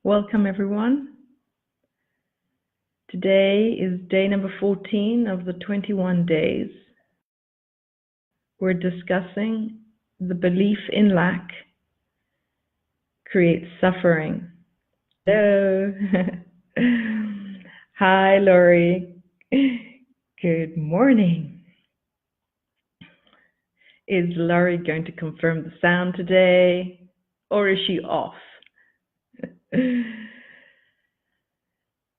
Welcome, everyone. Today is day number 14 of the 21 days. We're discussing the belief in lack creates suffering. Hello. Hi, Lori. Good morning. Is Lori going to confirm the sound today, or is she off?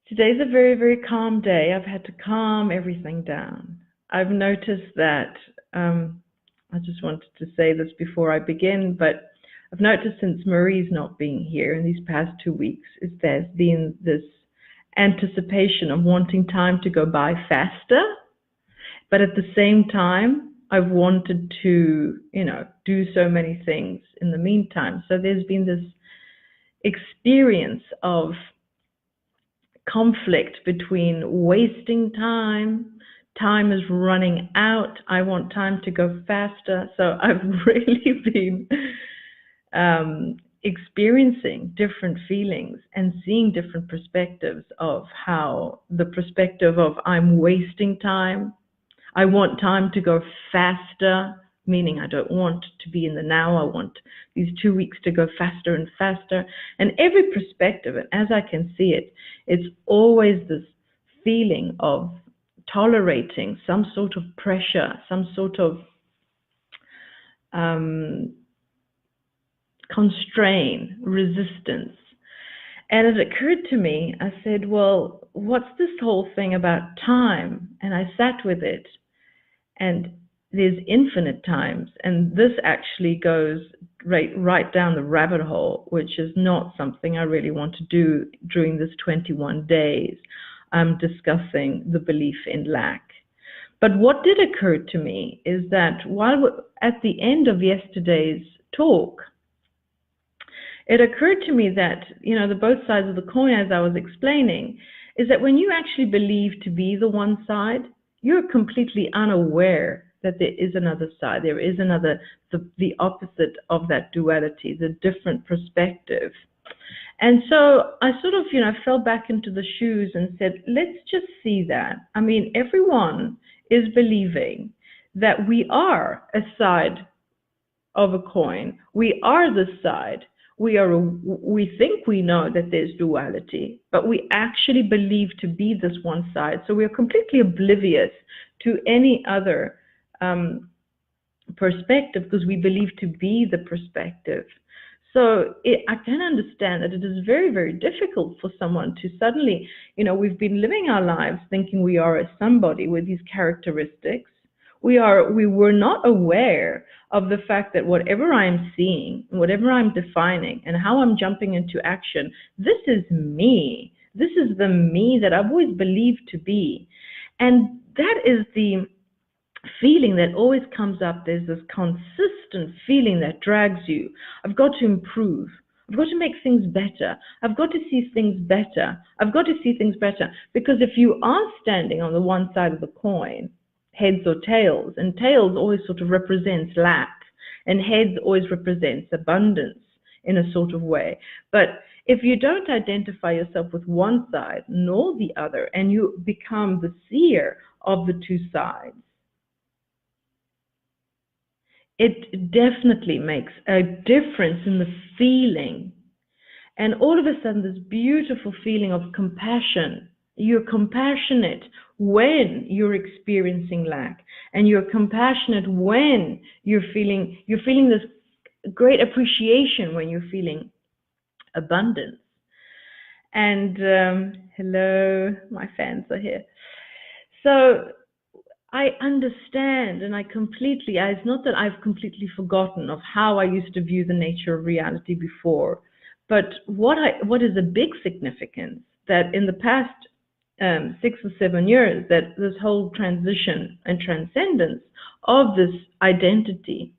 Today's a very, very calm day. I've had to calm everything down. I've noticed that, I just wanted to say this before I begin, but I've noticed since Marie's not being here in these past 2 weeks, there's been this anticipation of wanting time to go by faster, but at the same time, I've wanted to, do so many things in the meantime. So there's been this experience of conflict between wasting time is running out, I want time to go faster. So I've really been experiencing different feelings and seeing different perspectives of how the perspective of I'm wasting time, I want time to go faster, meaning I don't want to be in the now. I want these 2 weeks to go faster and faster. And every perspective, and as I can see it, it's always this feeling of tolerating some sort of pressure, some sort of constraint, resistance. And it occurred to me, I said, well, what's this whole thing about time? And I sat with it, and there's infinite times, and this actually goes right down the rabbit hole, which is not something I really want to do during this 21 days. I'm discussing the belief in lack. But what did occur to me is that while at the end of yesterday's talk, it occurred to me that, the both sides of the coin, as I was explaining, is that when you actually believe to be the one side, you're completely unaware that there is another side. There is another, the opposite of that duality, the different perspective. And so I sort of, fell back into the shoes and said, let's just see that. I mean, everyone is believing that we are a side of a coin. We are the side. We think we know that there's duality, but we actually believe to be this one side. So we are completely oblivious to any other perspective because we believe to be the perspective. So I can understand that it is very, very difficult for someone to suddenly, we've been living our lives thinking we are a somebody with these characteristics. We were not aware of the fact that whatever I'm seeing, whatever I'm defining, and how I'm jumping into action, this is me. This is the me that I've always believed to be. And that is the feeling that always comes up. There's this consistent feeling that drags you. I've got to improve. I've got to make things better. I've got to see things better. I've got to see things better. Because if you are standing on the one side of the coin, heads or tails, and tails always sort of represents lack, and heads always represents abundance in a sort of way. But if you don't identify yourself with one side nor the other, and you become the seer of the two sides, it definitely makes a difference in the feeling. And all of a sudden, this beautiful feeling of compassion. You're compassionate when you're experiencing lack, and you're compassionate when you're feeling this great appreciation when you're feeling abundance. And hello, my fans are here. So I understand, and it's not that I've completely forgotten of how I used to view the nature of reality before, but what is a big significance that in the past 6 or 7 years, that this whole transition and transcendence of this identity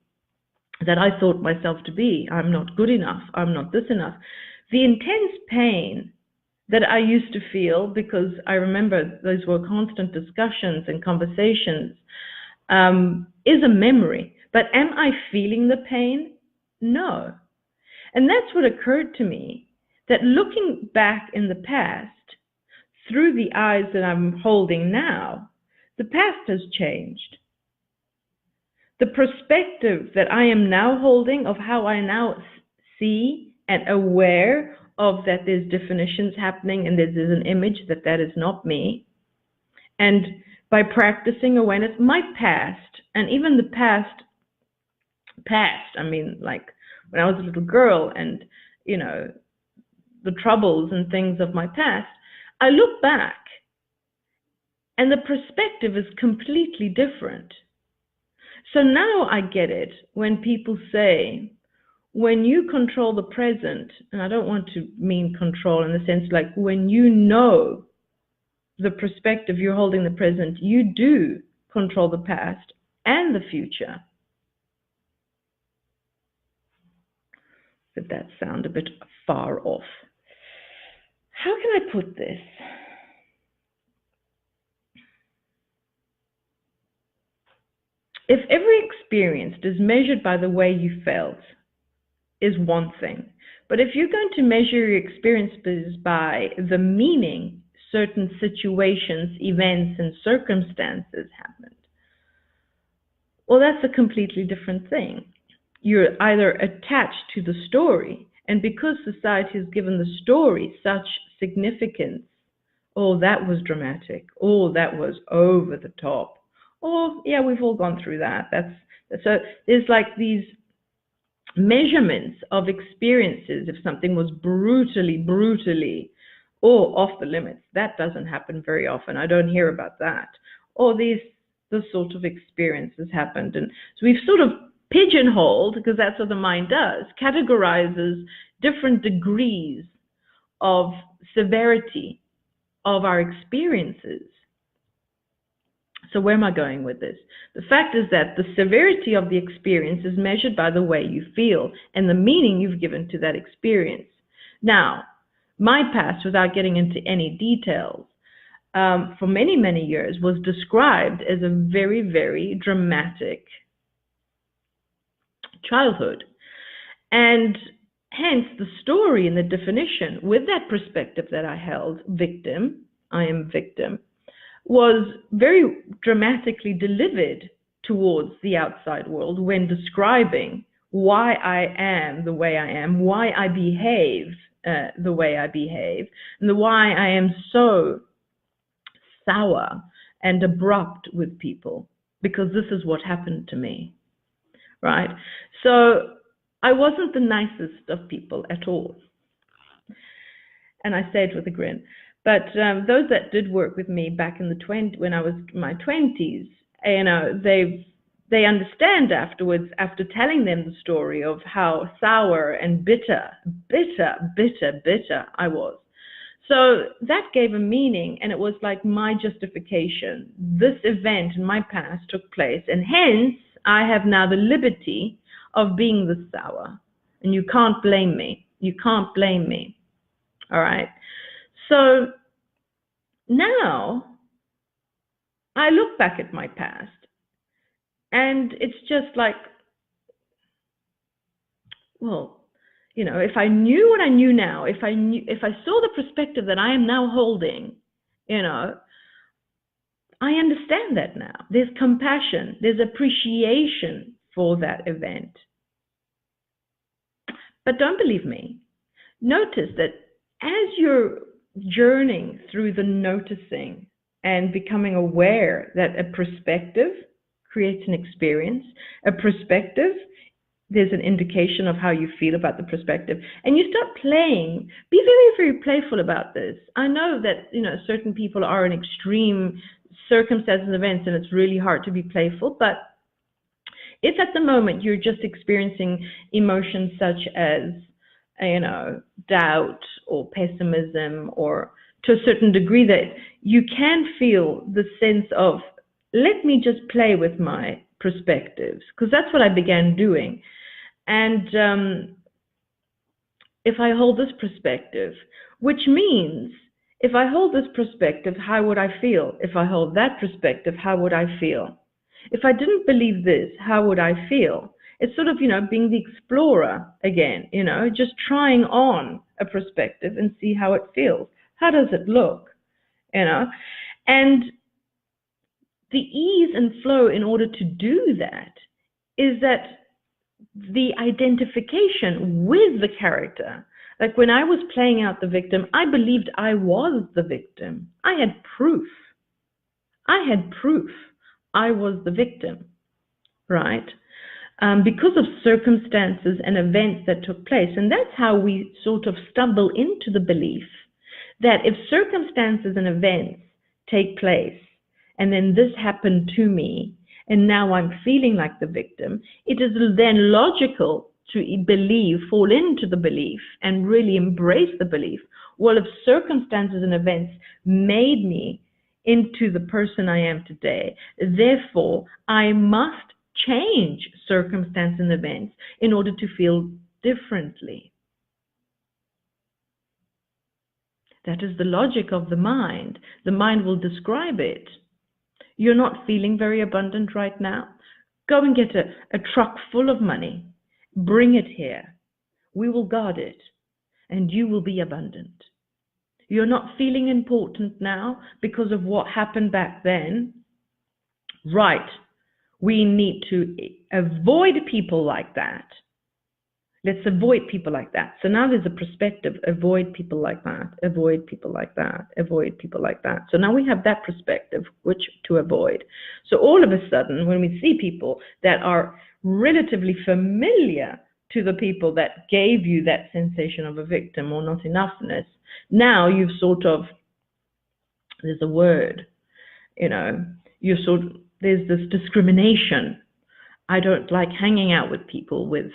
that I thought myself to be, I'm not good enough, I'm not this enough, the intense pain that I used to feel, because I remember those were constant discussions and conversations, is a memory. But am I feeling the pain? No. And that's what occurred to me, that looking back in the past through the eyes that I'm holding now, the past has changed. The perspective that I am now holding of how I now see and aware of that there's definitions happening and there's an image that is not me. And by practicing awareness, my past, and even the past, I mean, like when I was a little girl and, you know, the troubles and things of my past, I look back and the perspective is completely different. So now I get it when people say, when you control the present, and I don't want to mean control in the sense like when you know the perspective you're holding the present, you do control the past and the future. Did that sound a bit far off? How can I put this? If every experience is measured by the way you felt, is one thing. But if you're going to measure your experiences by the meaning certain situations, events, and circumstances happened, well, that's a completely different thing. You're either attached to the story, and because society has given the story such significance, oh, that was dramatic, oh, that was over the top, oh, yeah, we've all gone through that. So there's like these measurements of experiences. If something was brutally, or off the limits, that doesn't happen very often. I don't hear about that. Or the sort of experiences happened. And so we've sort of pigeonholed, because that's what the mind does, categorizes different degrees of severity of our experiences. So where am I going with this? The fact is that the severity of the experience is measured by the way you feel and the meaning you've given to that experience. Now, my past, without getting into any details, for many, many years was described as a very, very dramatic childhood. And hence the story and the definition with that perspective that I held, victim, I am victim, was very dramatically delivered towards the outside world when describing why I am the way I am, why I behave the way I behave, and why I am so sour and abrupt with people, because this is what happened to me, right? So I wasn't the nicest of people at all. And I say it with a grin. But those that did work with me back in when I was in my 20s, you know, they understand afterwards, after telling them the story of how sour and bitter I was. So that gave a meaning, and it was like my justification. This event in my past took place, and hence I have now the liberty of being the sour. And you can't blame me. You can't blame me. All right. So now I look back at my past, and it's just like, well, you know, if I knew what I knew now, if I saw the perspective that I am now holding, you know, I understand that now. There's compassion, there's appreciation for that event. But don't believe me. Notice that as you're journeying through the noticing and becoming aware that a perspective creates an experience, a perspective, there's an indication of how you feel about the perspective, and you start playing. Be very, very playful about this. I know that, you know, certain people are in extreme circumstances and events, and it's really hard to be playful, but if at the moment you're just experiencing emotions such as, you know, doubt or pessimism, or to a certain degree, that you can feel the sense of, let me just play with my perspectives, because that's what I began doing. And if I hold this perspective, which means if I hold this perspective, how would I feel? If I hold that perspective, how would I feel? If I didn't believe this, how would I feel? It's sort of, you know, being the explorer again, you know, just trying on a perspective and see how it feels. How does it look? You know? And the ease and flow in order to do that is that the identification with the character. Like when I was playing out the victim, I believed I was the victim. I had proof. I was the victim, right? Because of circumstances and events that took place. And that's how we sort of stumble into the belief that if circumstances and events take place, and then this happened to me, and now I'm feeling like the victim, it is then logical to believe, fall into the belief, and really embrace the belief. Well, if circumstances and events made me into the person I am today, therefore I must change circumstances and events in order to feel differently. That is the logic of the mind. The mind will describe it. You're not feeling very abundant right now? Go and get a truck full of money. Bring it here. We will guard it, and you will be abundant. You're not feeling important now because of what happened back then? Right. We need to avoid people like that. Let's avoid people like that. So now there's a perspective, avoid people like that, avoid people like that, avoid people like that. So now we have that perspective, which to avoid. So all of a sudden, when we see people that are relatively familiar to the people that gave you that sensation of a victim or not enoughness, now you've sort of, there's a word, you know, there's this discrimination. I don't like hanging out with people with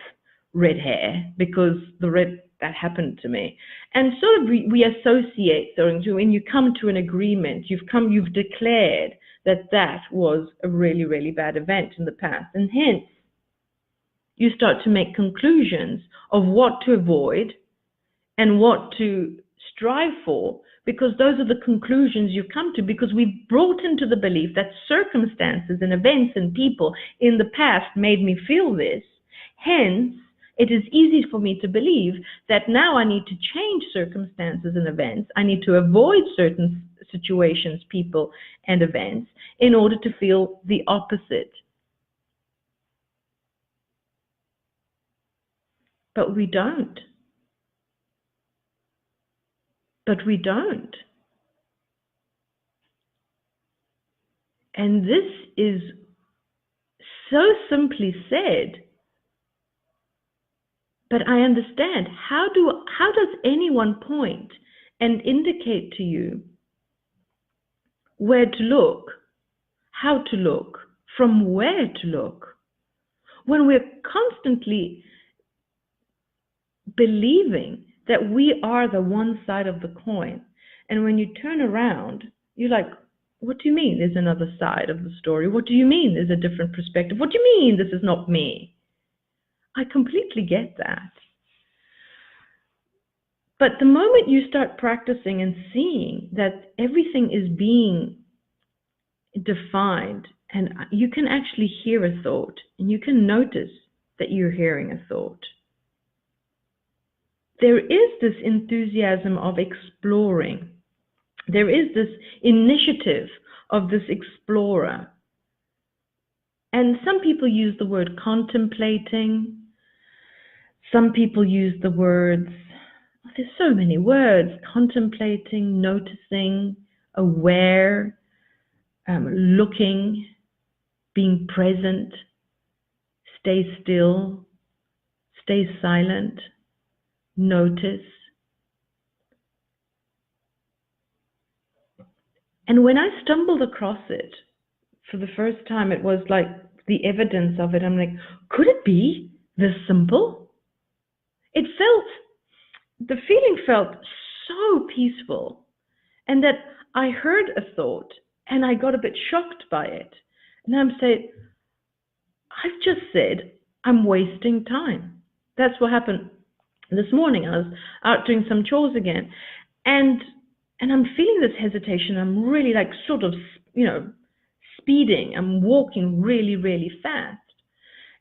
red hair because that happened to me. And sort of we associate things. When you come to an agreement, you've declared that was a really, really bad event in the past. And hence, you start to make conclusions of what to avoid and what to strive for, because those are the conclusions you come to, because we've brought into the belief that circumstances and events and people in the past made me feel this. Hence, it is easy for me to believe that now I need to change circumstances and events. I need to avoid certain situations, people, and events in order to feel the opposite. But we don't. And this is so simply said. But I understand, how does anyone point and indicate to you where to look, how to look, from where to look, when we're constantly believing that we are the one side of the coin? And when you turn around, you're like, what do you mean there's another side of the story? What do you mean there's a different perspective? What do you mean this is not me? I completely get that. But the moment you start practicing and seeing that everything is being defined, and you can actually hear a thought, and you can notice that you're hearing a thought, there is this enthusiasm of exploring. There is this initiative of this explorer. And some people use the word contemplating. Some people use the words, there's so many words, contemplating, noticing, aware, looking, being present, stay still, stay silent, notice. And when I stumbled across it for the first time, it was like the evidence of it. I'm like, could it be this simple? The feeling felt so peaceful, and that I heard a thought and I got a bit shocked by it. And I'm saying, I've just said I'm wasting time. That's what happened this morning. I was out doing some chores again, and I'm feeling this hesitation. I'm really like sort of, speeding. I'm walking really, really fast.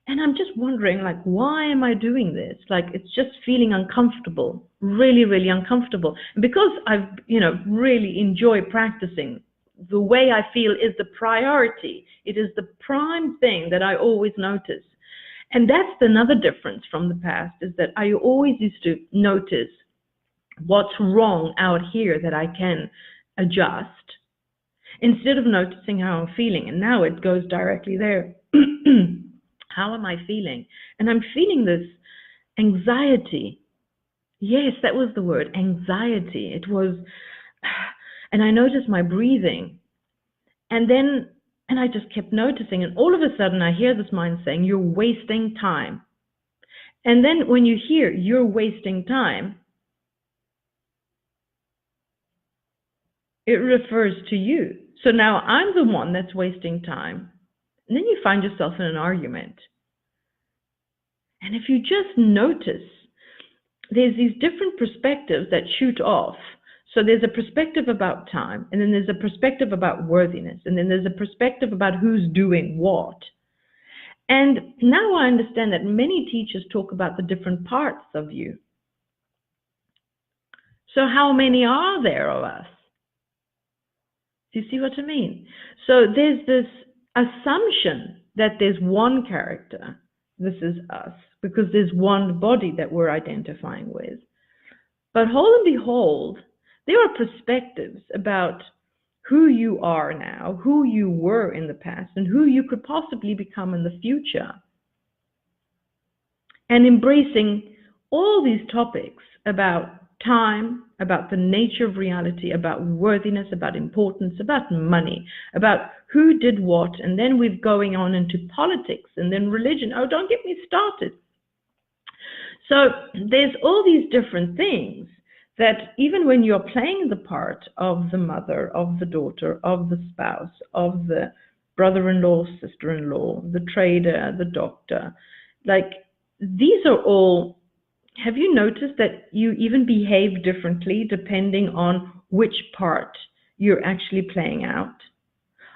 And I'm just wondering, like, why am I doing this? Like, it's just feeling uncomfortable, really, really uncomfortable. And because I've, really enjoy practicing, the way I feel is the priority. It is the prime thing that I always notice. And that's another difference from the past, is that I always used to notice what's wrong out here that I can adjust instead of noticing how I'm feeling. And now it goes directly there. How am I feeling? And I'm feeling this anxiety. Yes, that was the word, anxiety. It was, and I noticed my breathing. And I just kept noticing. And all of a sudden, I hear this mind saying, you're wasting time. And then when you hear you're wasting time, it refers to you. So now I'm the one that's wasting time. And then you find yourself in an argument. And if you just notice, there's these different perspectives that shoot off. So there's a perspective about time, and then there's a perspective about worthiness, and then there's a perspective about who's doing what. And now I understand that many teachers talk about the different parts of you. So how many are there of us? Do you see what I mean? So there's this assumption that there's one character, this is us, because there's one body that we're identifying with. But whole and behold, there are perspectives about who you are now, who you were in the past, and who you could possibly become in the future. And embracing all these topics about time, about the nature of reality, about worthiness, about importance, about money, about who did what, and then we're going on into politics and then religion. Oh, don't get me started. So there's all these different things that even when you're playing the part of the mother, of the daughter, of the spouse, of the brother-in-law, sister-in-law, the trader, the doctor, like these are all, have you noticed that you even behave differently depending on which part you're actually playing out?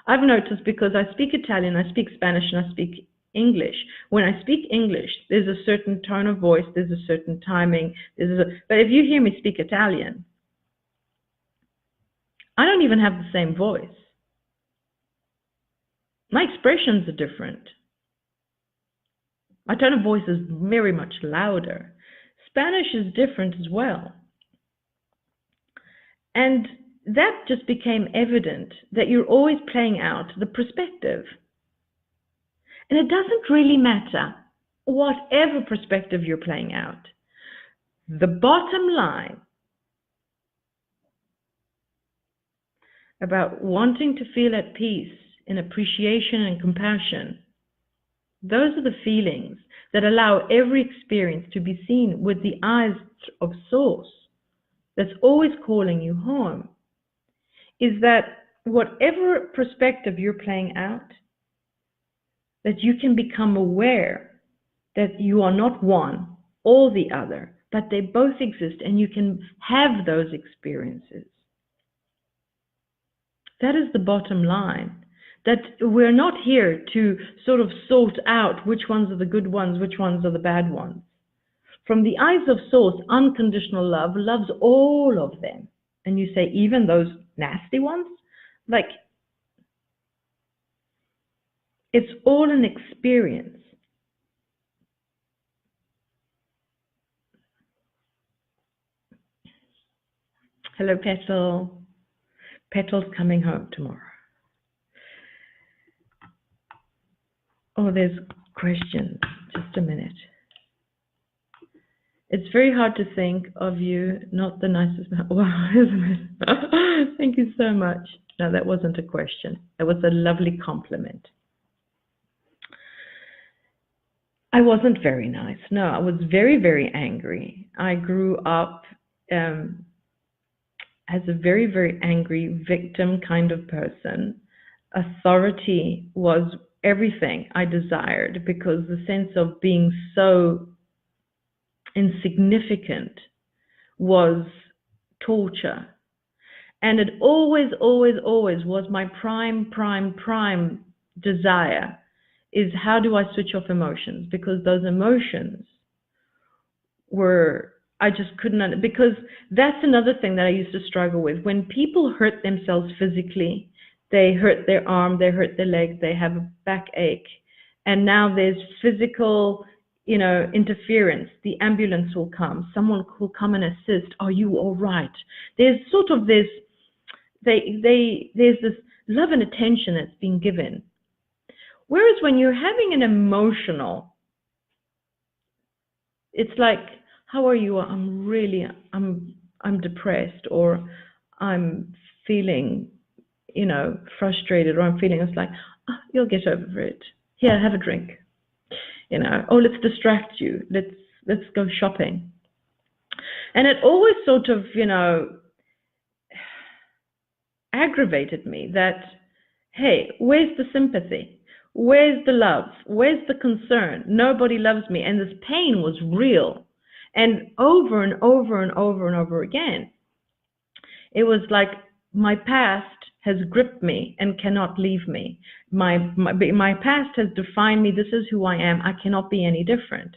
I've noticed, because I speak Italian, I speak Spanish, and I speak English. When I speak English, there's a certain tone of voice, there's a certain timing, but if you hear me speak Italian, I don't even have the same voice. My expressions are different. My tone of voice is very much louder. Spanish is different as well. And that just became evident, that you're always playing out the perspective. And it doesn't really matter whatever perspective you're playing out. The bottom line about wanting to feel at peace, in appreciation and compassion, those are the feelings that allow every experience to be seen with the eyes of Source, that's always calling you home, is that whatever perspective you're playing out, that you can become aware that you are not one or the other, but they both exist and you can have those experiences. That is the bottom line. That we're not here to sort of sort out which ones are the good ones, which ones are the bad ones. From the eyes of Source, unconditional love loves all of them. And you say, even those nasty ones? Like, it's all an experience. Hello, Petal. Petal's coming home tomorrow. Oh, there's questions. Just a minute. It's very hard to think of you, not the nicest. Wow, isn't it? Thank you so much. No, that wasn't a question. That was a lovely compliment. I wasn't very nice. No, I was very, very angry. I grew up as a very, very angry victim kind of person. Authority was everything I desired, because the sense of being so insignificant was torture. And it always, always, always was my prime desire is how do I switch off emotions? Because those emotions were, I just couldn't, because that's another thing that I used to struggle with. When people hurt themselves physically, they hurt their arm, they hurt their leg, they have a backache, and now there's physical, interference. The ambulance will come, someone will come and assist. Are you all right? There's sort of this, there's this love and attention that's been given. Whereas when you're having an emotional, it's like, how are you? I'm depressed, or I'm feeling, frustrated, or I'm feeling, it's like, oh, you'll get over it. Here, have a drink. Oh, let's distract you. Let's go shopping. And it always sort of, aggravated me that, hey, where's the sympathy? Where's the love? Where's the concern? Nobody loves me. And this pain was real. And over and over and over and over again, it was like my past has gripped me and cannot leave me. My past has defined me. This is who I am. I cannot be any different.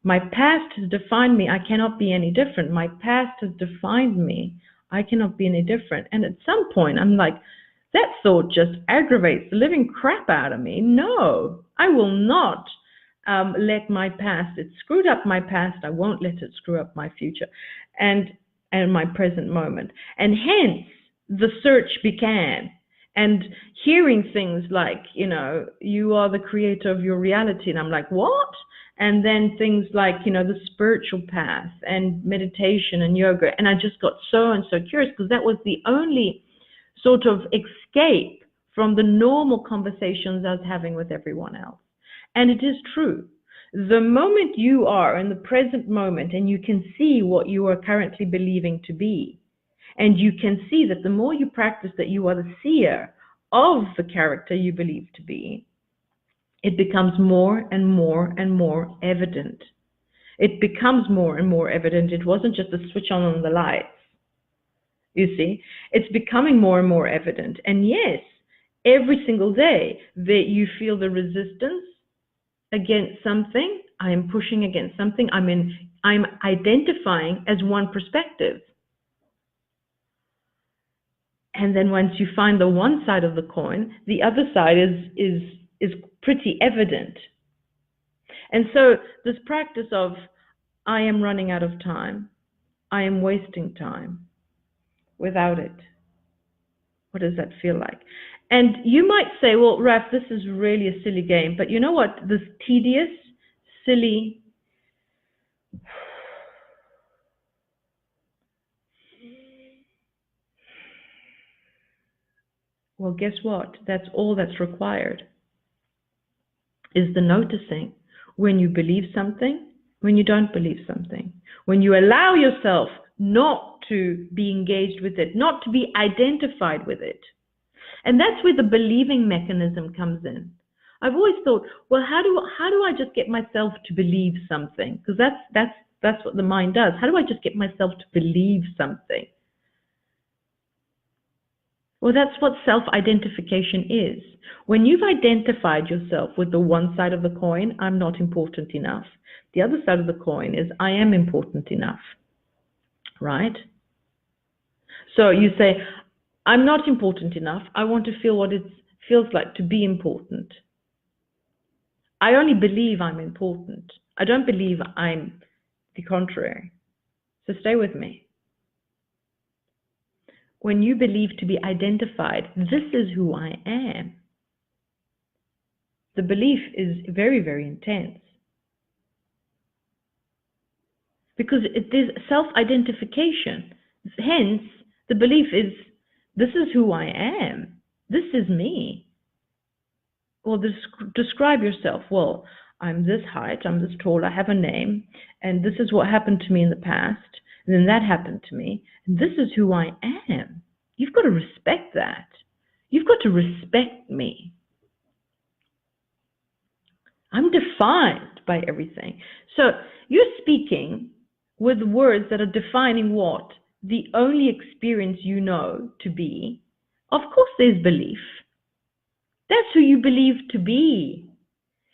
My past has defined me. I cannot be any different. My past has defined me. I cannot be any different. And at some point, I'm like, that thought just aggravates the living crap out of me. No, I will not let my past, it screwed up my past. I won't let it screw up my future and my present moment. And hence, the search began. And hearing things like, you are the creator of your reality. And I'm like, what? And then things like, the spiritual path and meditation and yoga. And I just got so curious, because that was the only sort of escape from the normal conversations I was having with everyone else. And it is true. The moment you are in the present moment and you can see what you are currently believing to be, and you can see that the more you practice that you are the seer of the character you believe to be, it becomes more and more and more evident. It becomes more and more evident. It wasn't just a switch on the lights. You see, it's becoming more and more evident. And yes, every single day that you feel the resistance against something, I am pushing against something, I'm identifying as one perspective. And then once you find the one side of the coin, the other side is pretty evident. And so this practice of, I am running out of time, I am wasting time without it. What does that feel like? And you might say, well, Raf, this is really a silly game. But you know what? This tedious, silly, well, guess what? That's all that's required, is the noticing when you believe something, when you don't believe something, when you allow yourself not to be engaged with it, not to be identified with it. And that's where the believing mechanism comes in. I've always thought, well, how do I just get myself to believe something? Because that's what the mind does. How do I just get myself to believe something? Well, that's what self-identification is. When you've identified yourself with the one side of the coin, I'm not important enough. The other side of the coin is, I am important enough, right? So you say, I'm not important enough. I want to feel what it feels like to be important. I only believe I'm important. I don't believe I'm the contrary. So stay with me. When you believe to be identified, this is who I am, the belief is very, very intense. Because it is self-identification. Hence, the belief is, this is who I am. This is me. Well, describe yourself. Well, I'm this height, I'm this tall, I have a name, and this is what happened to me in the past, and then that happened to me, and this is who I am. You've got to respect that. You've got to respect me. I'm defined by everything. So you're speaking with words that are defining what? The only experience you know to be. Of course there's belief. That's who you believe to be.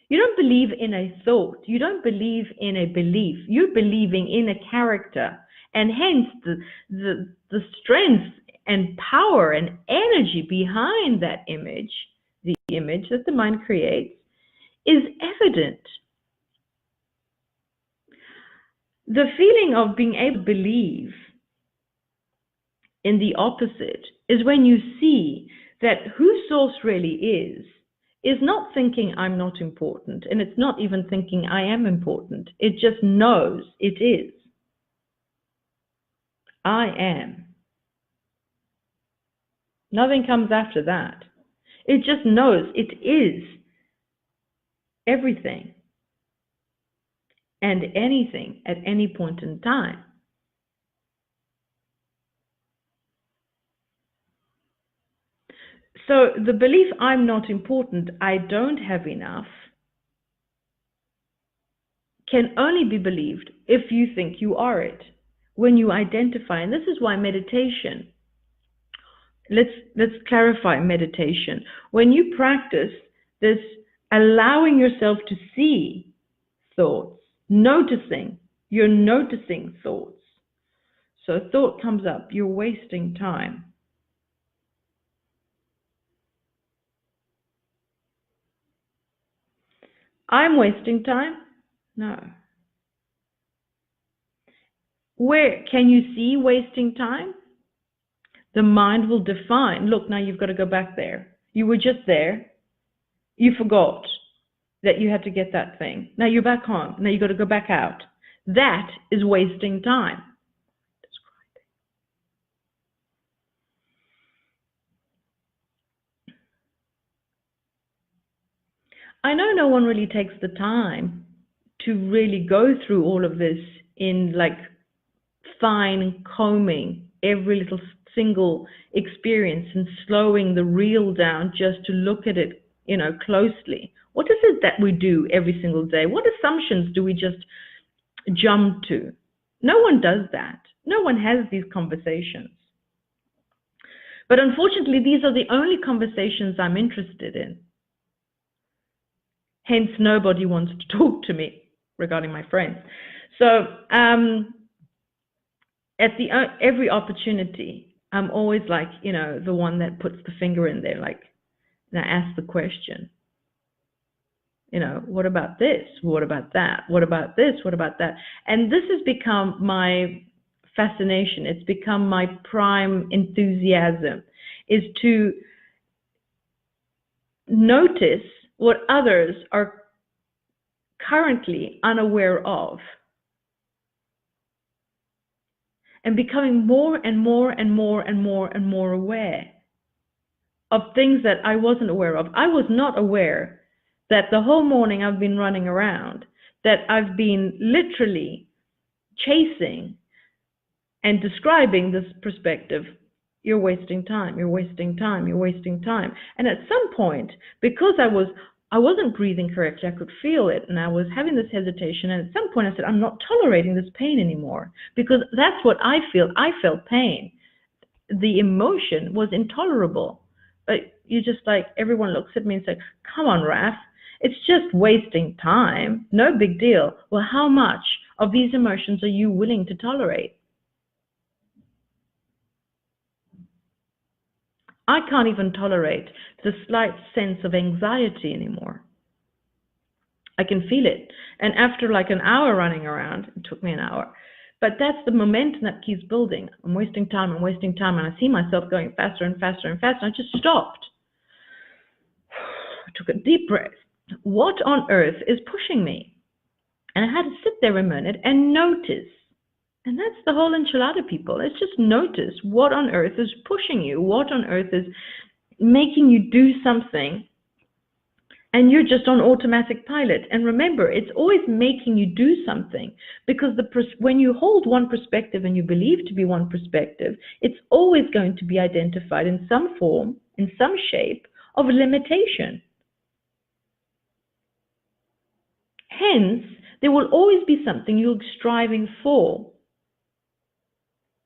You don't believe in a thought. You don't believe in a belief. You're believing in a character. And hence the strength and power and energy behind that image, the image that the mind creates, is evident. The feeling of being able to believe in the opposite is when you see that who source really is not thinking I'm not important, and it's not even thinking I am important. It just knows it is. I am. Nothing comes after that. It just knows it is everything and anything at any point in time. So the belief I'm not important, I don't have enough, can only be believed if you think you are it. When you identify, and this is why meditation, let's clarify meditation. When you practice this allowing yourself to see thoughts, you're noticing thoughts. So a thought comes up, you're wasting time. I'm wasting time? No. Where can you see wasting time? The mind will define, look, now you've got to go back there. You were just there. You forgot that you had to get that thing. Now you're back home. Now you've got to go back out. That is wasting time. I know no one really takes the time to really go through all of this in like fine combing every little single experience and slowing the reel down just to look at it, closely. What is it that we do every single day? What assumptions do we just jump to? No one does that. No one has these conversations. But unfortunately, these are the only conversations I'm interested in. Hence, nobody wants to talk to me regarding my friends. So at every opportunity, I'm always like, the one that puts the finger in there, like, and I ask the question, what about this? What about that? What about this? What about that? And this has become my fascination. It's become my prime enthusiasm, is to notice what others are currently unaware of, and becoming more and more and more and more and more aware of things that I wasn't aware of. I was not aware that the whole morning I've been running around, that I've been literally chasing and describing this perspective. You're wasting time, you're wasting time, you're wasting time. And at some point, because I wasn't breathing correctly, I could feel it, and I was having this hesitation, and at some point I said, I'm not tolerating this pain anymore, because that's what I feel. I felt pain. The emotion was intolerable. But you just like, everyone looks at me and says, come on, Raf, it's just wasting time. No big deal. Well, how much of these emotions are you willing to tolerate? I can't even tolerate the slight sense of anxiety anymore. I can feel it. And after like an hour running around, it took me an hour, but that's the momentum that keeps building. I'm wasting time, and I see myself going faster and faster and faster. I just stopped. I took a deep breath. What on earth is pushing me? And I had to sit there a minute and notice. And that's the whole enchilada, people. Let's just notice what on earth is pushing you, what on earth is making you do something, and you're just on automatic pilot. And remember, it's always making you do something, because when you hold one perspective and you believe to be one perspective, it's always going to be identified in some form, in some shape of limitation. Hence, there will always be something you're striving for.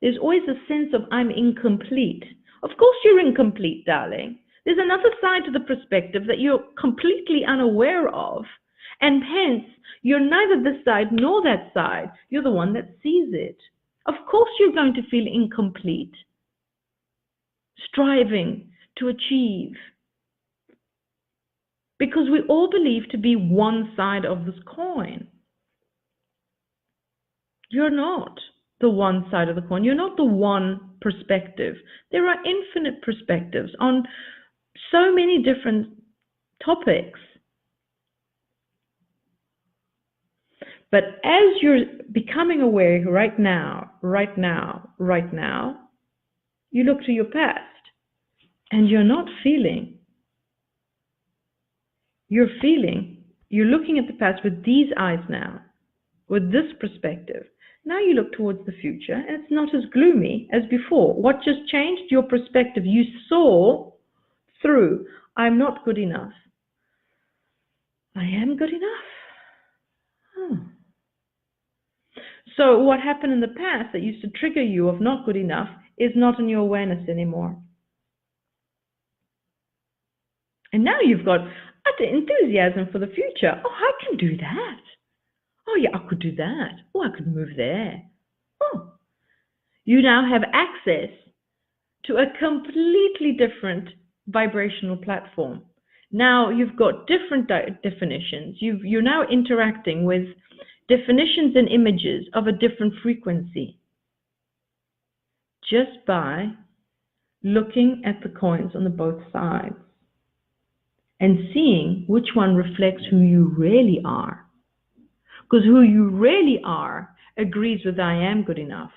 There's always a sense of I'm incomplete. Of course you're incomplete, darling. There's another side to the perspective that you're completely unaware of, and hence you're neither this side nor that side. You're the one that sees it. Of course you're going to feel incomplete, striving to achieve, because we all believe to be one side of this coin. You're not the one side of the coin. You're not the one perspective. There are infinite perspectives on so many different topics. But as you're becoming aware right now, you look to your past and you're not feeling. You're feeling, you're looking at the past with these eyes now, with this perspective. Now you look towards the future and it's not as gloomy as before. What just changed? Your perspective. You saw through, I'm not good enough. I am good enough. So what happened in the past that used to trigger you of not good enough is not in your awareness anymore. And now you've got utter enthusiasm for the future. Oh, I can do that. Oh, yeah, I could do that. Oh, I could move there. Oh, you now have access to a completely different vibrational platform. Now you've got different definitions. You're now interacting with definitions and images of a different frequency just by looking at the coins on the both sides and seeing which one reflects who you really are. Because who you really are agrees with I am good enough.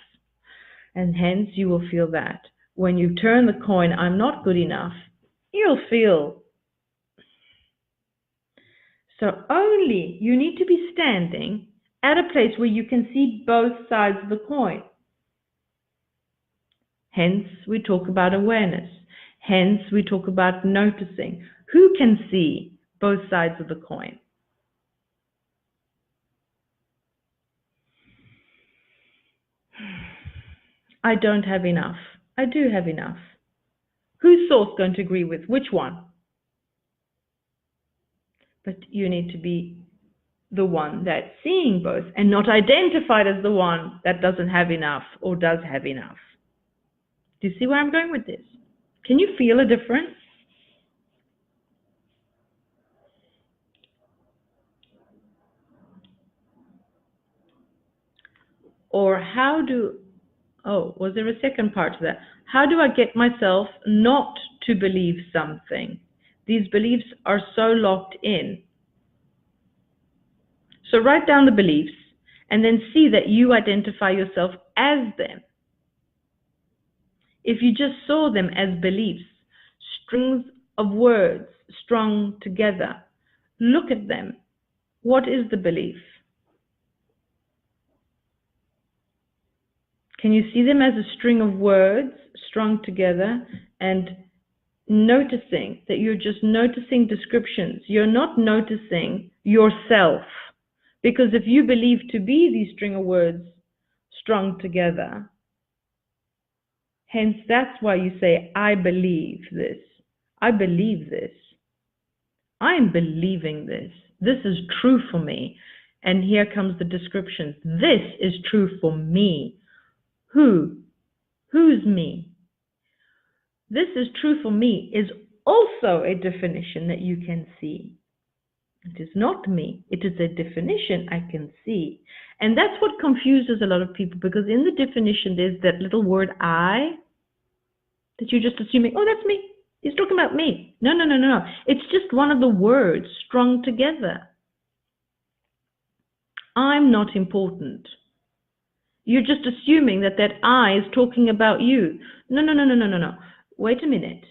And hence you will feel that. When you turn the coin, I'm not good enough, you'll feel. So only you need to be standing at a place where you can see both sides of the coin. Hence we talk about awareness. Hence we talk about noticing. Who can see both sides of the coin? I don't have enough. I do have enough. Who's source going to agree with? Which one? But you need to be the one that's seeing both and not identified as the one that doesn't have enough or does have enough. Do you see where I'm going with this? Can you feel a difference? Or how do, oh, was there a second part to that? How do I get myself not to believe something? These beliefs are so locked in. So write down the beliefs and then see that you identify yourself as them. If you just saw them as beliefs, strings of words strung together, look at them. What is the belief? Can you see them as a string of words strung together and noticing that you're just noticing descriptions? You're not noticing yourself. Because if you believe to be these string of words strung together, hence that's why you say, I believe this. I believe this. I'm believing this. This is true for me. And here comes the description. This is true for me. Who? Who's me? This is true for me is also a definition that you can see. It is not me. It is a definition I can see. And that's what confuses a lot of people, because in the definition there's that little word I that you're just assuming, oh, that's me. He's talking about me. No. It's just one of the words strung together. I'm not important. You're just assuming that that I is talking about you. No. Wait a minute.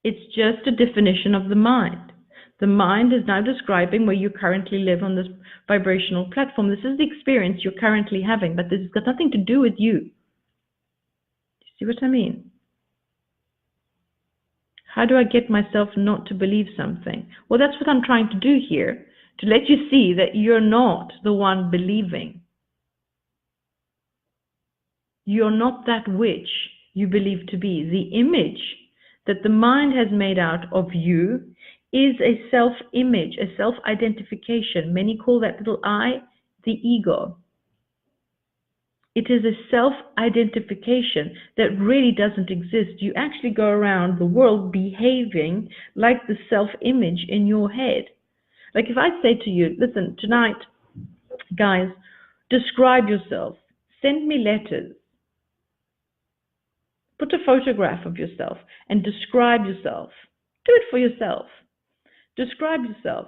It's just a definition of the mind. The mind is now describing where you currently live on this vibrational platform. This is the experience you're currently having, but this has got nothing to do with you. Do you see what I mean? How do I get myself not to believe something? Well, that's what I'm trying to do here, to let you see that you're not the one believing. You're not that which you believe to be. The image that the mind has made out of you is a self-image, a self-identification. Many call that little I the ego. It is a self-identification that really doesn't exist. You actually go around the world behaving like the self-image in your head. Like if I say to you, listen, tonight, guys, describe yourself. Send me letters. Put a photograph of yourself and describe yourself. Do it for yourself. Describe yourself.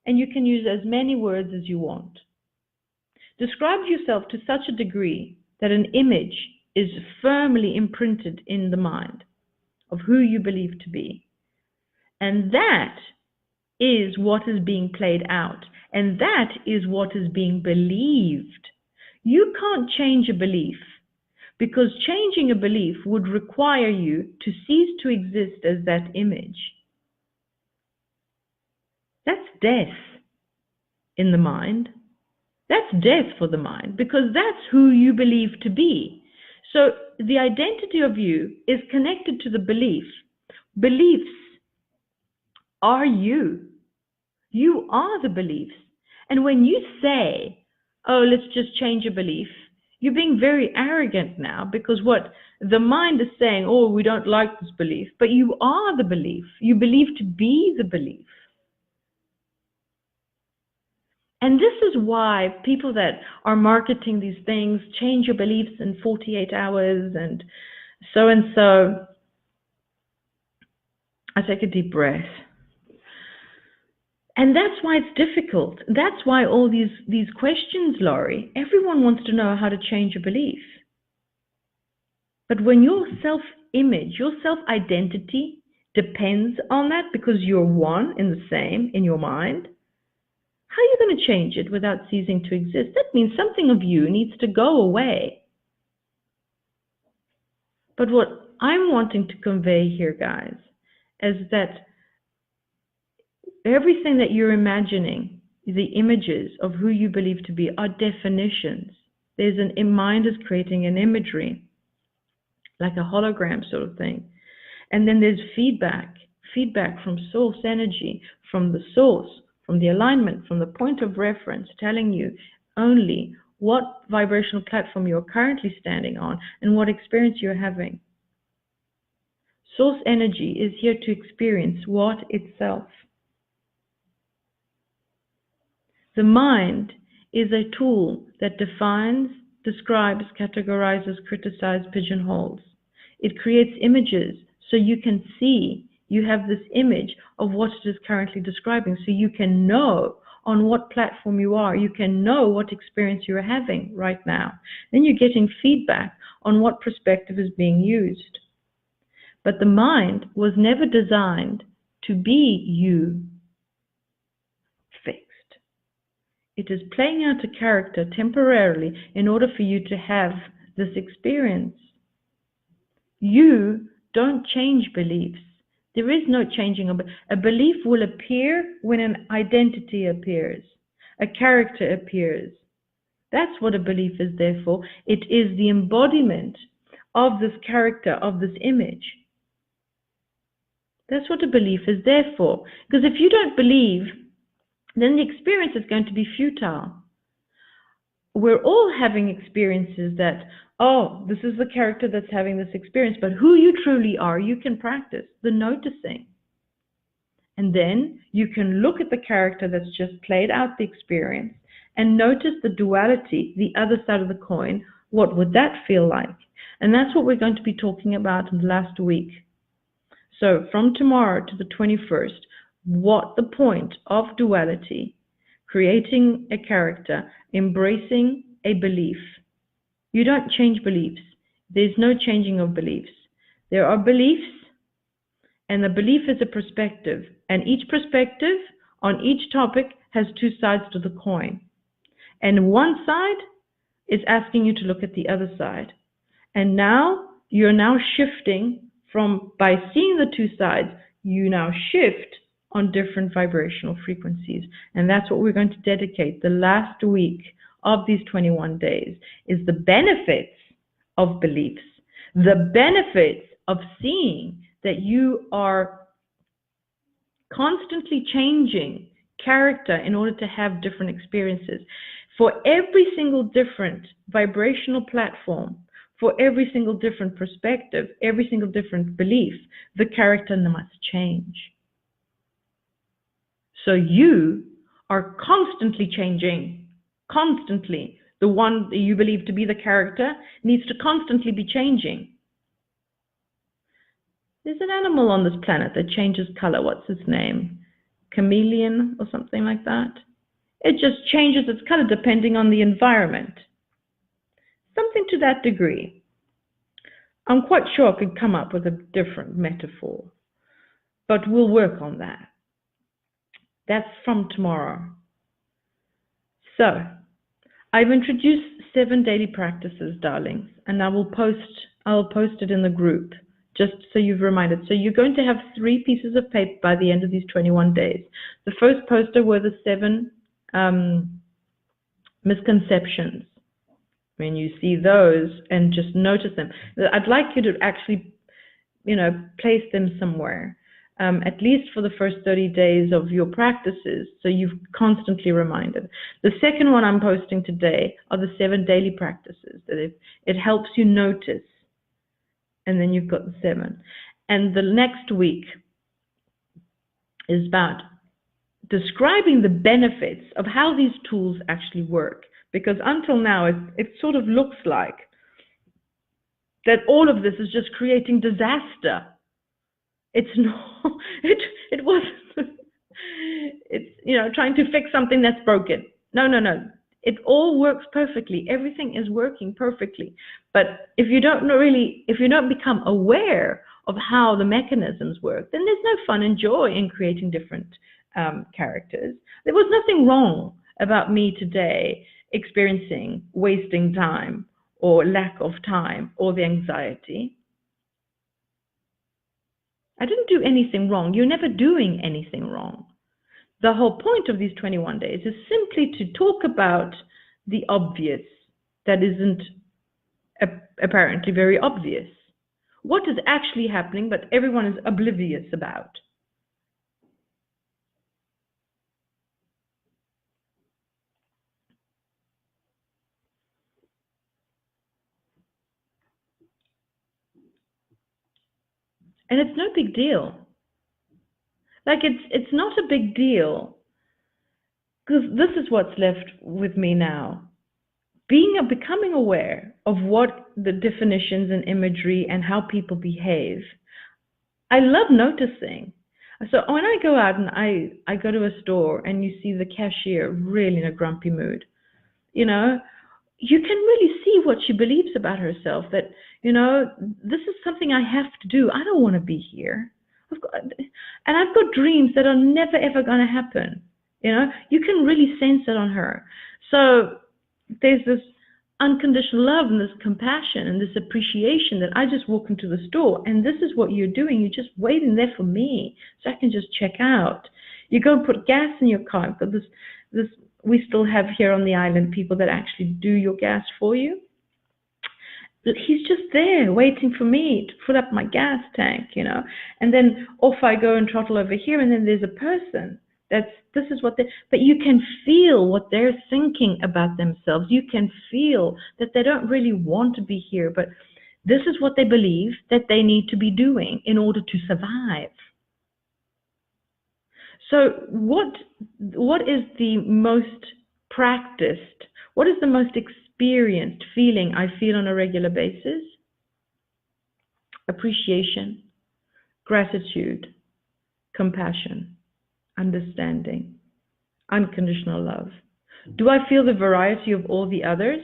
And you can use as many words as you want. Describe yourself to such a degree that an image is firmly imprinted in the mind of who you believe to be. And that is what is being played out. And that is what is being believed. You can't change a belief, because changing a belief would require you to cease to exist as that image. That's death in the mind. That's death for the mind, because that's who you believe to be. So the identity of you is connected to the belief. Beliefs are you. You are the beliefs. And when you say, oh, let's just change a belief, you're being very arrogant now, because what the mind is saying, oh, we don't like this belief, but you are the belief. You believe to be the belief. And this is why people that are marketing these things, change your beliefs in 48 hours and so, I take a deep breath. And that's why it's difficult. That's why all these questions, Laurie, everyone wants to know how to change a belief. But when your self-image, your self-identity depends on that, because you're one in the same in your mind, how are you going to change it without ceasing to exist? That means something of you needs to go away. But what I'm wanting to convey here, guys, is that everything that you're imagining, the images of who you believe to be, are definitions. Mind is creating an imagery, like a hologram sort of thing. And then there's feedback from source energy, from the source, from the alignment, from the point of reference, telling you only what vibrational platform you're currently standing on and what experience you're having. Source energy is here to experience what itself. The mind is a tool that defines, describes, categorizes, criticizes, pigeonholes. It creates images so you can see. You have this image of what it is currently describing, so you can know on what platform you are. You can know what experience you're having right now. Then you're getting feedback on what perspective is being used. But the mind was never designed to be you, fixed. It is playing out a character temporarily in order for you to have this experience. You don't change beliefs. There is no changing of a belief. Will appear when an identity appears, a character appears. That's what a belief is there for. It is the embodiment of this character, of this image. That's what a belief is there for. Because if you don't believe, then the experience is going to be futile. We're all having experiences that, oh, this is the character that's having this experience, but who you truly are, you can practice the noticing. And then you can look at the character that's just played out the experience and notice the duality, the other side of the coin. What would that feel like? And that's what we're going to be talking about in the last week. So from tomorrow to the 21st, what the point of duality, creating a character, embracing a belief. You don't change beliefs. There's no changing of beliefs. There are beliefs, and the belief is a perspective. And each perspective on each topic has two sides to the coin. And one side is asking you to look at the other side. And now you're now shifting from, by seeing the two sides, you now shift on different vibrational frequencies. And that's what we're going to dedicate the last week of these 21 days, is the benefits of beliefs, the benefits of seeing that you are constantly changing character in order to have different experiences. For every single different vibrational platform, for every single different perspective, every single different belief, the character must change. So you are constantly changing, constantly. The one that you believe to be the character needs to constantly be changing. There's an animal on this planet that changes color. What's its name? Chameleon or something like that. It just changes its color depending on the environment. Something to that degree. I'm quite sure I could come up with a different metaphor, but we'll work on that. That's from tomorrow. So, I've introduced 7 daily practices, darlings, and I'll post it in the group, just so you've reminded. So you're going to have 3 pieces of paper by the end of these 21 days. The first poster were the 7 misconceptions. When you see those, and just notice them. I'd like you to actually, place them somewhere, at least for the first 30 days of your practices, so you've constantly reminded. The second one I'm posting today are the 7 daily practices, that it helps you notice, and then you've got the 7. And the next week is about describing the benefits of how these tools actually work. Because until now, it sort of looks like that all of this is just creating disaster. It's not, it wasn't, it's, trying to fix something that's broken. No. It all works perfectly. Everything is working perfectly. But if you don't become aware of how the mechanisms work, then there's no fun and joy in creating different characters. There was nothing wrong about me today experiencing wasting time or lack of time or the anxiety. I didn't do anything wrong. You're never doing anything wrong. The whole point of these 21 days is simply to talk about the obvious that isn't apparently very obvious. What is actually happening but everyone is oblivious about? And it's no big deal. Like, it's not a big deal, because this is what's left with me now. Becoming aware of what the definitions and imagery and how people behave. I love noticing. So when I go out and I go to a store and you see the cashier really in a grumpy mood, you can really see what she believes about herself, that, this is something I have to do. I don't want to be here. I've got dreams that are never, ever going to happen. You can really sense it on her. So there's this unconditional love and this compassion and this appreciation that I just walk into the store and this is what you're doing. You're just waiting there for me so I can just check out. You go and put gas in your car. But this we still have here on the island people that actually do your gas for you. He's just there waiting for me to fill up my gas tank, and then off I go and trottle over here, and then there's a person this is what but you can feel what they're thinking about themselves. You can feel that they don't really want to be here, but this is what they believe that they need to be doing in order to survive. So what is the most practiced, what is the most experienced feeling I feel on a regular basis? Appreciation, gratitude, compassion, understanding, unconditional love. Do I feel the variety of all the others?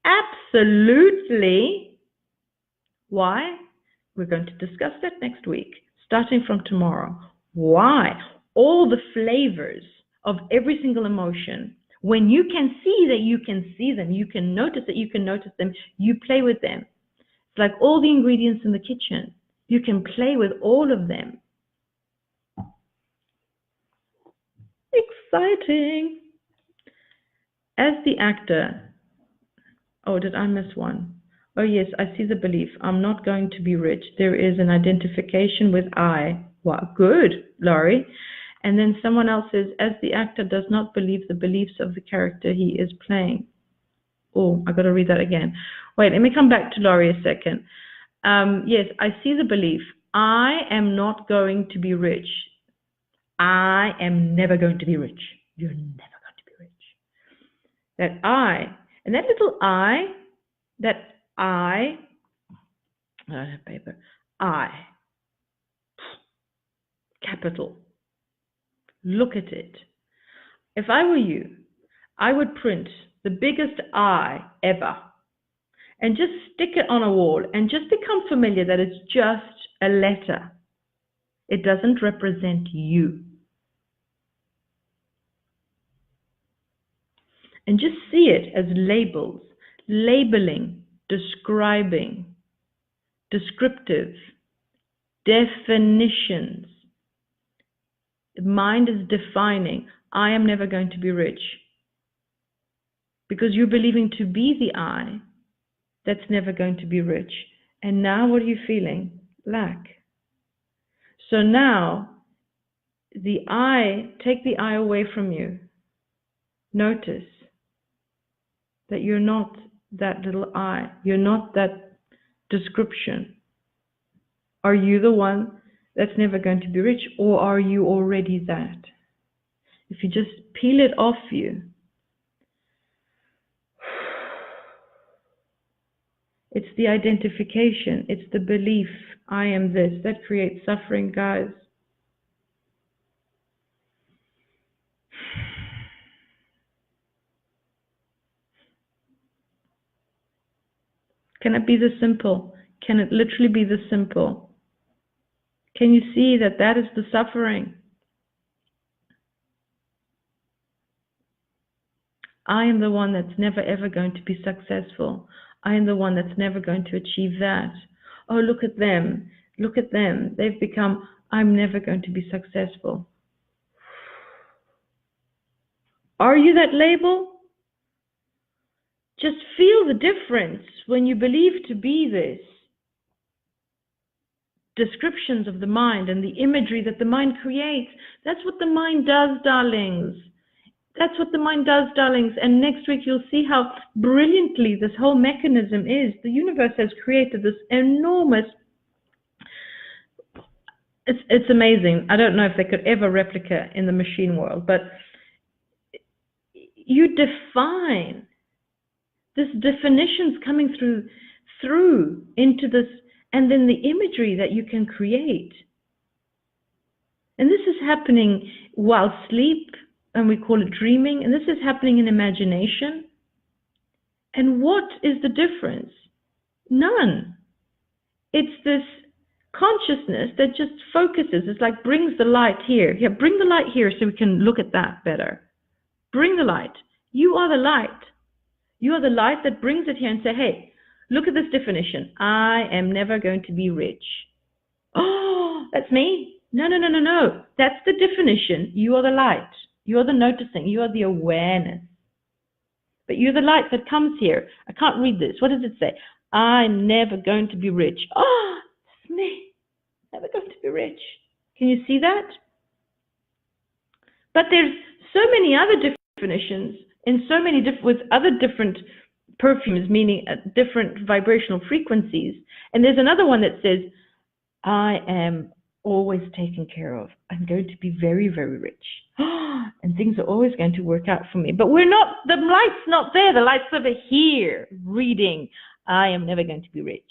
Absolutely. Why? We're going to discuss that next week, starting from tomorrow. Why? All the flavors of every single emotion. When you can see that you can see them, you can notice that you can notice them, you play with them. It's like all the ingredients in the kitchen. You can play with all of them. Exciting. As the actor, oh, did I miss one? Oh, yes, I see the belief. I'm not going to be rich. There is an identification with I. Wow, good, Laurie. And then someone else says, as the actor does not believe the beliefs of the character he is playing. Oh, I got to read that again. Wait, let me come back to Laurie a second. Yes, I see the belief. I am not going to be rich. I am never going to be rich. You're never going to be rich. That I, and that little I, I don't have paper. I, capital. Look at it. If I were you, I would print the biggest I ever and just stick it on a wall and just become familiar that it's just a letter. It doesn't represent you. And just see it as labels, labeling, describing, descriptive, definitions. The mind is defining, I am never going to be rich. Because you're believing to be the I that's never going to be rich. And now what are you feeling? Lack. So now, the I, take the I away from you. Notice that you're not that little I. You're not that description. Are you the one that's never going to be rich, or are you already that? If you just peel it off you, it's the identification, it's the belief, I am this, that creates suffering, guys. Can it be this simple? Can it literally be this simple? Can you see that that is the suffering? I am the one that's never ever going to be successful. I am the one that's never going to achieve that. Oh, look at them. Look at them. They've become, I'm never going to be successful. Are you that label? Just feel the difference when you believe to be this. Descriptions of the mind and the imagery that the mind creates. That's what the mind does, darlings. That's what the mind does, darlings. And next week you'll see how brilliantly this whole mechanism is. The universe has created this enormous... It's amazing. I don't know if they could ever replicate in the machine world, but you define. This definition's coming through into this, and then the imagery that you can create. And this is happening while asleep, and we call it dreaming, and this is happening in imagination. And what is the difference? None. It's this consciousness that just focuses. It's like brings the light here. Here, bring the light here so we can look at that better. Bring the light. You are the light. You are the light that brings it here and say, hey, look at this definition. I am never going to be rich. Oh, that's me? No, no, no, no, no. That's the definition. You are the light. You are the noticing. You are the awareness. But you're the light that comes here. I can't read this. What does it say? I'm never going to be rich. Oh, it's me. Never going to be rich. Can you see that? But there's so many other definitions in so many with other different perfumes, meaning different vibrational frequencies. And there's another one that says, I am always taken care of. I'm going to be very, very rich. And things are always going to work out for me. But we're not, the light's not there. The light's over here reading, I am never going to be rich.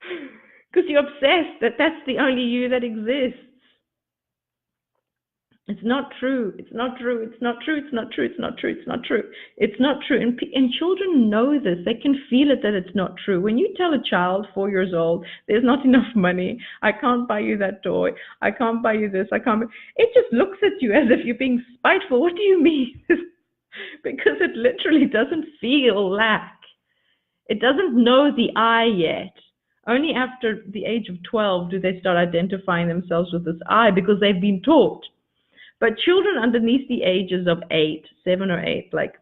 Because you're obsessed that that's the only you that exists. It's not true. It's not true. It's not true. It's not true. It's not true. It's not true. It's not true. And children know this. They can feel it that it's not true. When you tell a child 4 years old, there's not enough money. I can't buy you that toy. I can't buy you this. I can't. It just looks at you as if you're being spiteful. What do you mean? Because it literally doesn't feel lack. It doesn't know the I yet. Only after the age of 12 do they start identifying themselves with this I, because they've been taught. But children underneath the ages of 7 or 8, like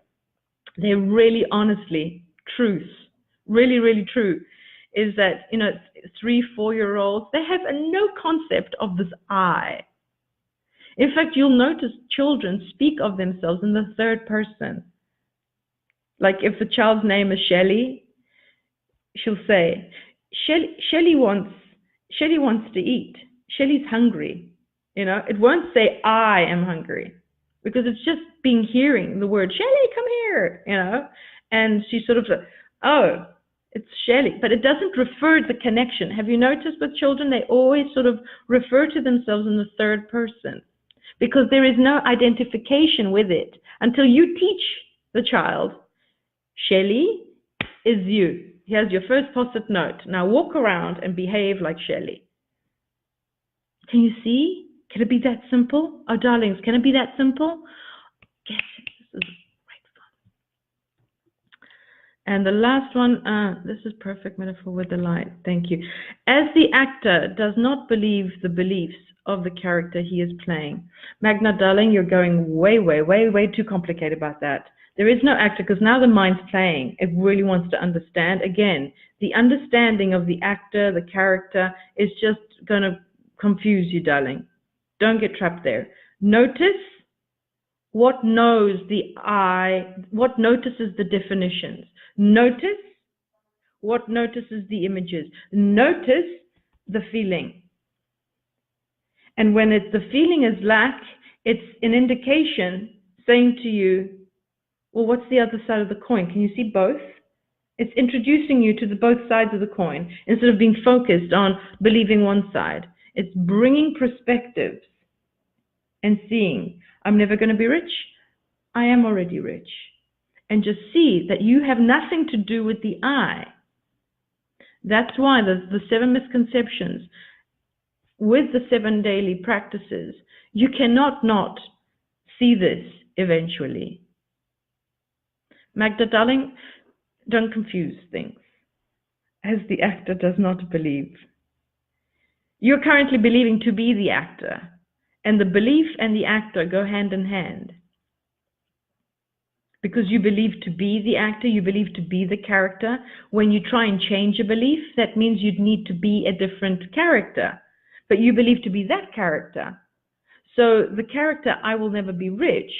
they're really honestly truth, really, really true, is that, 3, 4-year-olds, they have no concept of this I. In fact, you'll notice children speak of themselves in the third person. Like if the child's name is Shelley, she'll say, Shelley wants to eat. Shelley's hungry. It won't say I am hungry, because it's just been hearing the word Shelley, come here, and she sort of, oh, it's Shelley, but it doesn't refer to the connection. Have you noticed with children, they always sort of refer to themselves in the third person, because there is no identification with it until you teach the child, Shelley is you. Here's your first post-it note. Now walk around and behave like Shelley. Can you see? Can it be that simple? Oh, darlings, can it be that simple? Yes, this is great fun. And the last one, this is perfect metaphor with the light. Thank you. As the actor does not believe the beliefs of the character he is playing. Magna, darling, you're going way, way, way, way too complicated about that. There is no actor, because now the mind's playing. It really wants to understand. Again, the understanding of the actor, the character, is just going to confuse you, darling. Don't get trapped there. Notice what knows the I, what notices the definitions. Notice what notices the images. Notice the feeling. And when the feeling is lack, it's an indication saying to you, well, what's the other side of the coin? Can you see both? It's introducing you to the both sides of the coin instead of being focused on believing one side. It's bringing perspectives and seeing, I'm never going to be rich. I am already rich. And just see that you have nothing to do with the I. That's why the 7 misconceptions with the 7 daily practices, you cannot not see this eventually. Magda, darling, don't confuse things. As the actor does not believe. You're currently believing to be the actor, and the belief and the actor go hand in hand. Because you believe to be the actor, you believe to be the character. When you try and change a belief, that means you'd need to be a different character. But you believe to be that character. So the character, I will never be rich,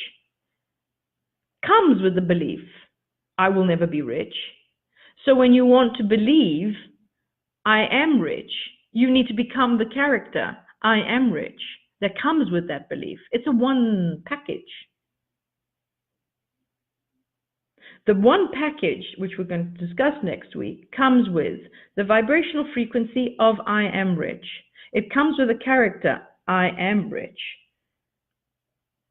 comes with the belief, I will never be rich. So when you want to believe, I am rich, you need to become the character, I am rich. That comes with that belief. It's a one package. The one package, which we're going to discuss next week, comes with the vibrational frequency of I am rich. It comes with a character, I am rich.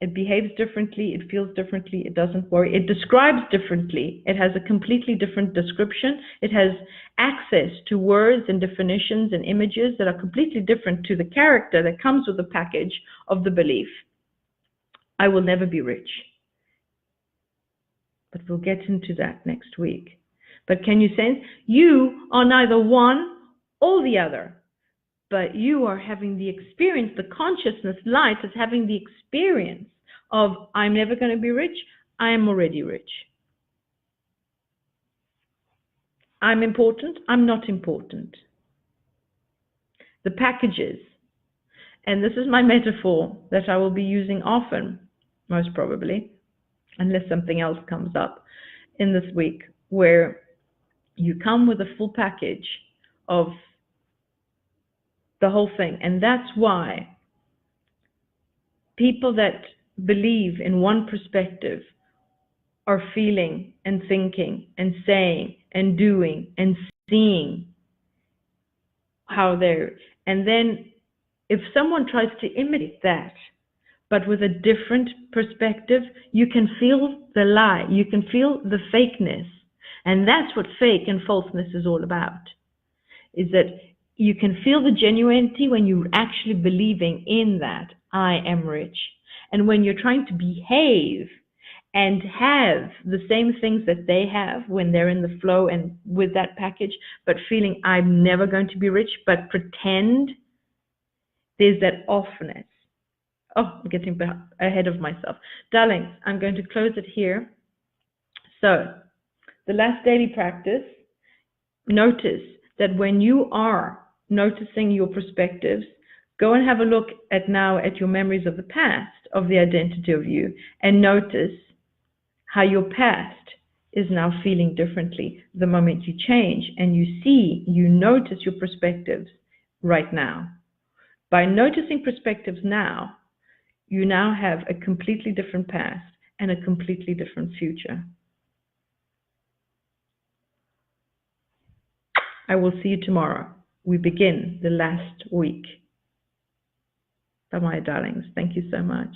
It behaves differently, it feels differently, it doesn't worry, it describes differently, it has a completely different description, it has access to words and definitions and images that are completely different to the character that comes with the package of the belief. I will never be rich. But we'll get into that next week. But can you sense? You are neither one or the other, but you are having the experience, the consciousness light is having the experience of I'm never going to be rich, I am already rich. I'm important, I'm not important. The packages, and this is my metaphor that I will be using often, most probably, unless something else comes up in this week, where you come with a full package of the whole thing. And that's why people that believe in one perspective are feeling and thinking and saying and doing and seeing how they're, and then if someone tries to imitate that, but with a different perspective, you can feel the lie, you can feel the fakeness. And that's what fake and falseness is all about, is that you can feel the genuinity when you're actually believing in that I am rich. And when you're trying to behave and have the same things that they have when they're in the flow and with that package, but feeling I'm never going to be rich, but pretend, there's that offness. Oh, I'm getting ahead of myself. Darlings, I'm going to close it here. So, the last daily practice, notice that when you are noticing your perspectives, go and have a look at your memories of the past, of the identity of you, and notice how your past is now feeling differently the moment you change and you notice your perspectives right now. By noticing perspectives now, you now have a completely different past and a completely different future. I will see you tomorrow. We begin the last week. Bye, my darlings. Thank you so much.